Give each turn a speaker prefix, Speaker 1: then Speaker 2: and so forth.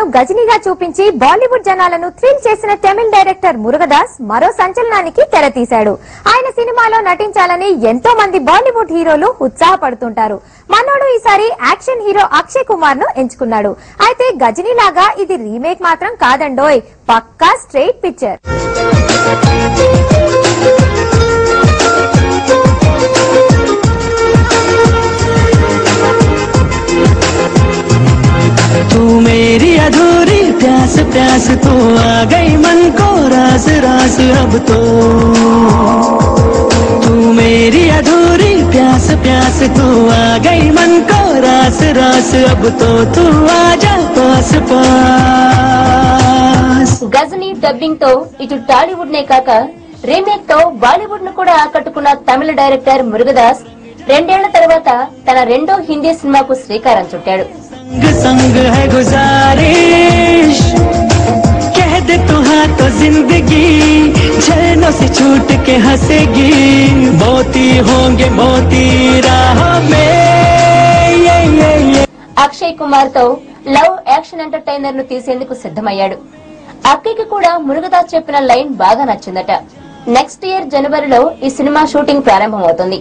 Speaker 1: కుమార్ ను గజనీగా చూపించి బాలీవుడ్ జనాలను థ్రిల్ చేసిన తమిళ డైరెక్టర్ మురుగదాస్ మరో సంచలనానికి తెరతీశాడు. ఆయన సినిమాలో నటించాలని ఎంతో మంది బాలీవుడ్ హీరోలు ఉత్సాహపడుతుంటారు. మనోడు ఈసారి యాక్షన్ హీరో అక్షయ్ కుమార్ ను ఎంచుకున్నాడు. అయితే గజనీ లాగా ఇది రీమేక్ మాత్రం కాదండోయ్, పక్కా స్ట్రైట్ పిక్చర్.
Speaker 2: मेरी अधूरी प्यास प्यास तो आ गई मन को रास रास अब तो तू मेरी अधूरी प्यास प्यास तो आ गई मन को रास रास अब तो तू आजा पास पास.
Speaker 3: గజనీ డబ్బింగ్ తో ఇటు టాలీవుడ్ నే కాక రీమేక్ తో బాలీవుడ్ ను కూడా ఆకట్టుకున్న తమిళ డైరెక్టర్ మురుగదాస్ 2 ఏళ్ల తర్వాత తన రెండో హిందీ సినిమాకు శ్రీకారం చుట్టాడు.
Speaker 2: संग है गुजारिश कह दे तू हाँ तो जिंदगी झरनों से छूट के हंसेगी मोती होंगे मोती राह में.
Speaker 3: అక్షయ్ కుమార్ తో లవ్ యాక్షన్ ఎంటర్టైనర్ ను తీసేందుకు సిద్ధమయ్యాడు. అక్కయ్యకి కూడా మురుగదాస్ చెప్పిన లైన్ బాగా నచ్చిందట. నెక్స్ట్ ఇయర్ జనవరిలో ఈ సినిమా షూటింగ్ ప్రారంభమవుతుంది.